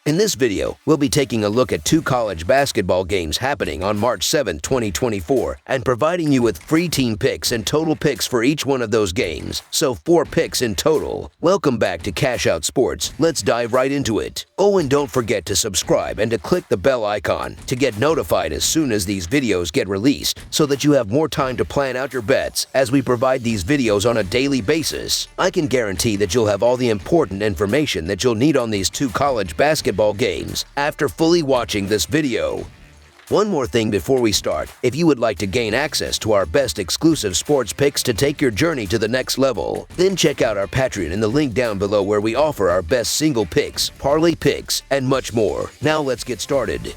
In this video, we'll be taking a look at 2 college basketball games happening on March 7, 2024, and providing you with free team picks and total picks for each one of those games, so 4 picks in total. Welcome back to Cash Out Sports. Let's dive right into it. Oh, and don't forget to subscribe and to click the bell icon to get notified as soon as these videos get released, so that you have more time to plan out your bets as we provide these videos on a daily basis. I can guarantee that you'll have all the important information that you'll need on these 2 college basketball games after fully watching this video. One more thing before we start: if you would like to gain access to our best exclusive sports picks to take your journey to the next level, then check out our Patreon in the link down below, where we offer our best single picks, parlay picks, and much more. Now let's get started.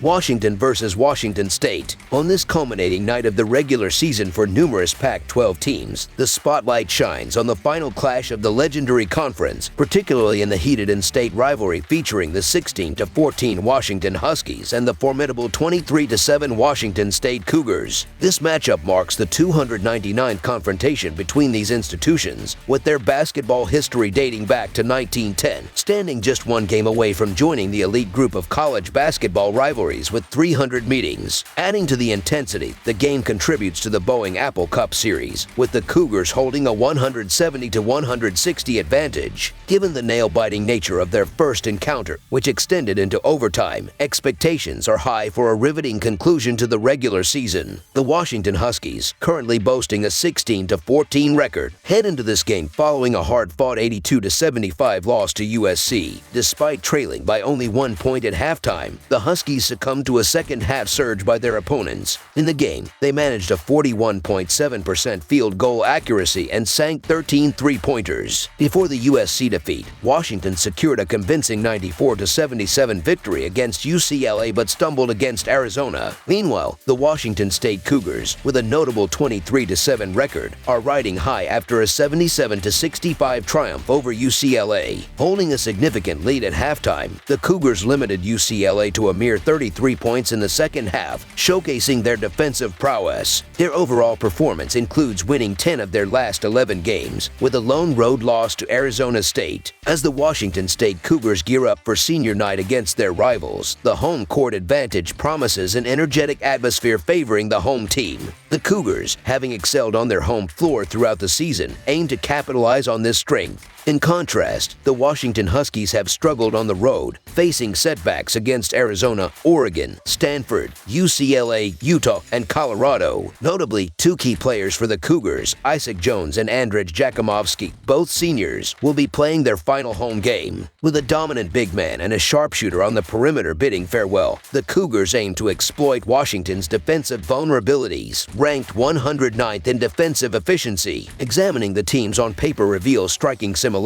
Washington versus Washington State. On this culminating night of the regular season for numerous Pac-12 teams, the spotlight shines on the final clash of the legendary conference, particularly in the heated in-state rivalry featuring the 16-14 Washington Huskies and the formidable 23-7 Washington State Cougars. This matchup marks the 299th confrontation between these institutions, with their basketball history dating back to 1910, standing just 1 game away from joining the elite group of college basketball rivalries with 300 meetings. Adding to the intensity, the game contributes to the Boeing Apple Cup Series, with the Cougars holding a 170-160 advantage. Given the nail-biting nature of their first encounter, which extended into overtime, expectations are high for a riveting conclusion to the regular season. The Washington Huskies, currently boasting a 16-14 record, head into this game following a hard-fought 82-75 loss to USC. Despite trailing by only 1 point at halftime, the Huskies succumbed to a second-half surge by their opponents. In the game, they managed a 41.7% field goal accuracy and sank 13 three-pointers. Before the USC defeat, Washington secured a convincing 94-77 victory against UCLA but stumbled against Arizona. Meanwhile, the Washington State Cougars, with a notable 23-7 record, are riding high after a 77-65 triumph over UCLA. Holding a significant lead at halftime, the Cougars limited UCLA to a mere 33 points in the second half, showcasing their defensive prowess. Their overall performance includes winning 10 of their last 11 games, with a lone road loss to Arizona State. As the Washington State Cougars gear up for senior night against their rivals, the home court advantage promises an energetic atmosphere favoring the home team. The Cougars, having excelled on their home floor throughout the season, aim to capitalize on this strength. In contrast, the Washington Huskies have struggled on the road, facing setbacks against Arizona, Oregon, Stanford, UCLA, Utah, and Colorado. Notably, 2 key players for the Cougars, Isaac Jones and Andrej Jakimovski, both seniors, will be playing their final home game. With a dominant big man and a sharpshooter on the perimeter bidding farewell, the Cougars aim to exploit Washington's defensive vulnerabilities. Ranked 109th in defensive efficiency, examining the teams on paper reveals striking similarities,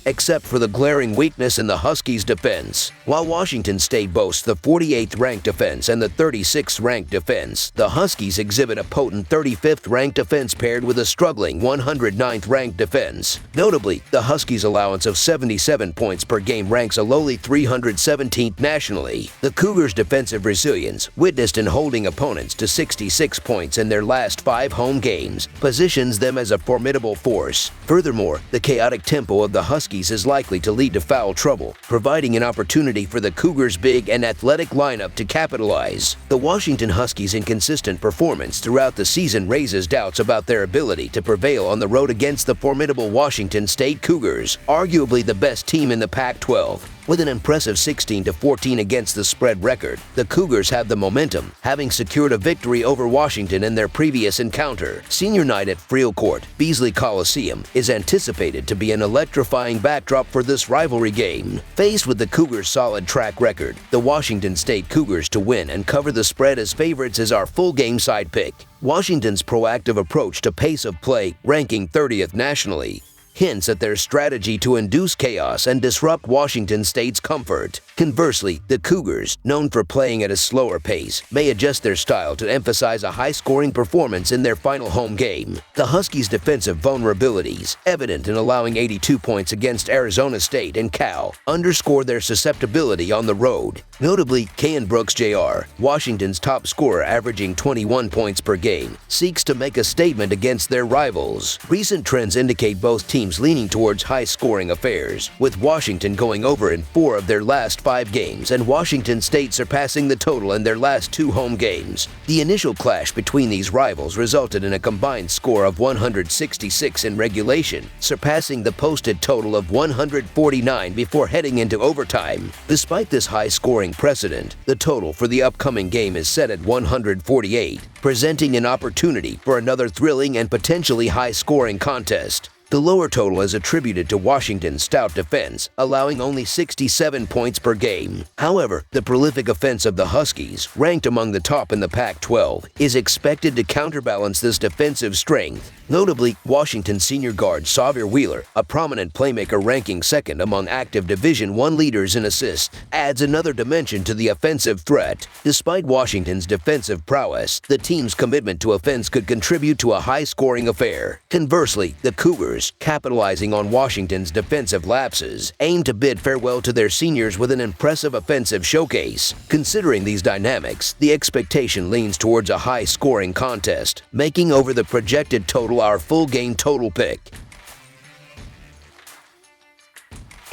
except for the glaring weakness in the Huskies' defense. While Washington State boasts the 48th ranked defense and the 36th ranked defense, the Huskies exhibit a potent 35th ranked defense paired with a struggling 109th ranked defense. Notably, the Huskies' allowance of 77 points per game ranks a lowly 317th nationally. The Cougars' defensive resilience, witnessed in holding opponents to 66 points in their last 5 home games, positions them as a formidable force. Furthermore, the chaotic tempo of the Huskies is likely to lead to foul trouble, providing an opportunity for the Cougars' big and athletic lineup to capitalize. The Washington Huskies' inconsistent performance throughout the season raises doubts about their ability to prevail on the road against the formidable Washington State Cougars, arguably the best team in the Pac-12. With an impressive 16-14 against the spread record, the Cougars have the momentum, having secured a victory over Washington in their previous encounter. Senior night at Friel Court, Beasley Coliseum, is anticipated to be an electrifying backdrop for this rivalry game. Faced with the Cougars' solid track record, the Washington State Cougars to win and cover the spread as favorites is our full game side pick. Washington's proactive approach to pace of play, ranking 30th nationally, hints at their strategy to induce chaos and disrupt Washington State's comfort. Conversely, the Cougars, known for playing at a slower pace, may adjust their style to emphasize a high-scoring performance in their final home game. The Huskies' defensive vulnerabilities, evident in allowing 82 points against Arizona State and Cal, underscore their susceptibility on the road. Notably, Keion Brooks Jr., Washington's top scorer averaging 21 points per game, seeks to make a statement against their rivals. Recent trends indicate both teams teams leaning towards high-scoring affairs, with Washington going over in 4 of their last 5 games and Washington State surpassing the total in their last 2 home games. The initial clash between these rivals resulted in a combined score of 166 in regulation, surpassing the posted total of 149 before heading into overtime. Despite this high-scoring precedent, the total for the upcoming game is set at 148, presenting an opportunity for another thrilling and potentially high-scoring contest. The lower total is attributed to Washington's stout defense, allowing only 67 points per game. However, the prolific offense of the Huskies, ranked among the top in the Pac-12, is expected to counterbalance this defensive strength. Notably, Washington senior guard Xavier Wheeler, a prominent playmaker ranking second among active Division I leaders in assists, adds another dimension to the offensive threat. Despite Washington's defensive prowess, the team's commitment to offense could contribute to a high-scoring affair. Conversely, the Cougars, capitalizing on Washington's defensive lapses, aim to bid farewell to their seniors with an impressive offensive showcase. Considering these dynamics, the expectation leans towards a high-scoring contest, making over the projected total our full game total pick.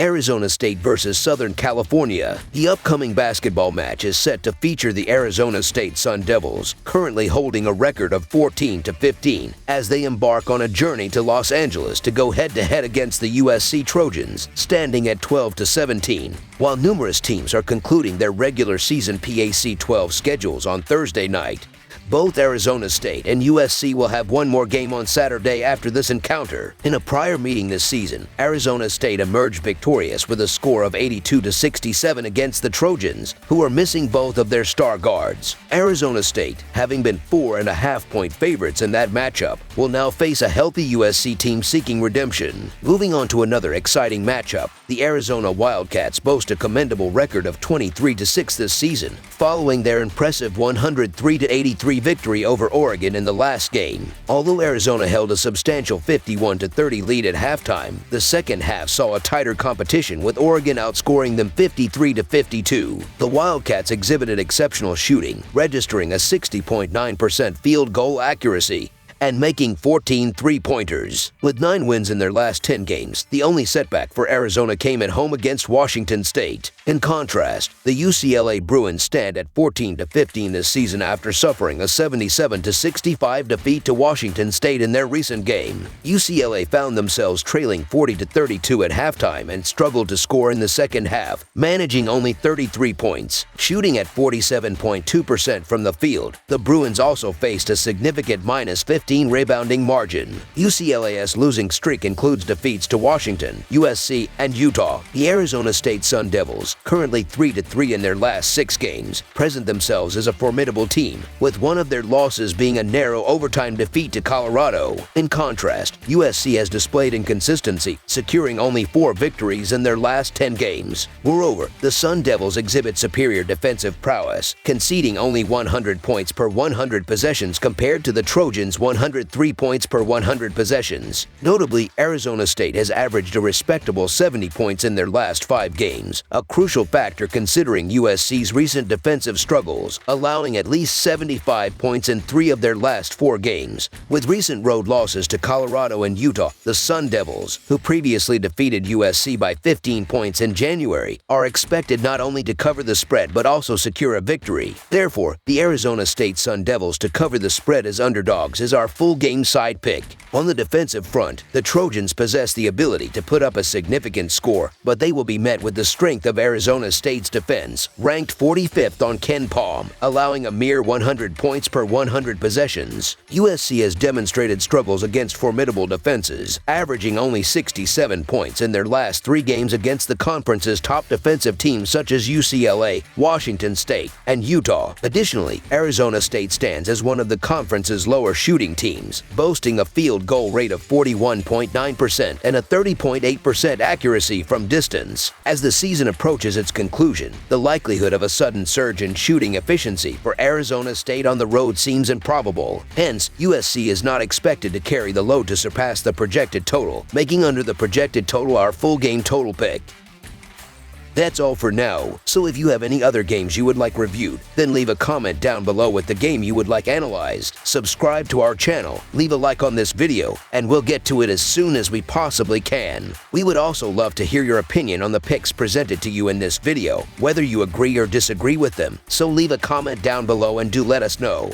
Arizona State versus Southern California. The upcoming basketball match is set to feature the Arizona State Sun Devils, currently holding a record of 14-15, as they embark on a journey to Los Angeles to go head-to-head against the USC Trojans, standing at 12-17. While numerous teams are concluding their regular season PAC-12 schedules on Thursday night, both Arizona State and USC will have one more game on Saturday after this encounter. In a prior meeting this season, Arizona State emerged victorious with a score of 82-67 against the Trojans, who are missing both of their star guards. Arizona State, having been 4.5-point favorites in that matchup, will now face a healthy USC team seeking redemption. Moving on to another exciting matchup, the Arizona Wildcats boast a commendable record of 23-6 this season, following their impressive 103-83 victory over Oregon in the last game. Although Arizona held a substantial 51-30 lead at halftime, the second half saw a tighter competition, with Oregon outscoring them 53-52. The Wildcats exhibited exceptional shooting, registering a 60.9% field goal accuracy and making 14 three-pointers. With 9 wins in their last 10 games, the only setback for Arizona came at home against Washington State. In contrast, the UCLA Bruins stand at 14-15 this season after suffering a 77-65 defeat to Washington State in their recent game. UCLA found themselves trailing 40-32 at halftime and struggled to score in the second half, managing only 33 points. Shooting at 47.2% from the field, the Bruins also faced a significant -15 rebounding margin. UCLA's losing streak includes defeats to Washington, USC, and Utah. The Arizona State Sun Devils, currently 3-3 in their last 6 games, present themselves as a formidable team, with one of their losses being a narrow overtime defeat to Colorado. In contrast, USC has displayed inconsistency, securing only 4 victories in their last 10 games. Moreover, the Sun Devils exhibit superior defensive prowess, conceding only 100 points per 100 possessions compared to the Trojans' 103 points per 100 possessions. Notably, Arizona State has averaged a respectable 70 points in their last 5 games, a crucial factor considering USC's recent defensive struggles, allowing at least 75 points in 3 of their last 4 games. With recent road losses to Colorado and Utah, the Sun Devils, who previously defeated USC by 15 points in January, are expected not only to cover the spread but also secure a victory. Therefore, the Arizona State Sun Devils to cover the spread as underdogs is our full game side pick. On the defensive front, the Trojans possess the ability to put up a significant score, but they will be met with the strength of Arizona State's defense, ranked 45th on Ken Palm, allowing a mere 100 points per 100 possessions. USC has demonstrated struggles against formidable defenses, averaging only 67 points in their last 3 games against the conference's top defensive teams such as UCLA, Washington State, and Utah. Additionally, Arizona State stands as one of the conference's lower shooting teams, boasting a field goal rate of 41.9% and a 30.8% accuracy from distance. As the season approaches its conclusion, the likelihood of a sudden surge in shooting efficiency for Arizona State on the road seems improbable. Hence, USC is not expected to carry the load to surpass the projected total, making under the projected total our full game total pick. That's all for now, so if you have any other games you would like reviewed, then leave a comment down below with the game you would like analyzed. Subscribe to our channel, leave a like on this video, and we'll get to it as soon as we possibly can. We would also love to hear your opinion on the picks presented to you in this video, whether you agree or disagree with them, so leave a comment down below and do let us know.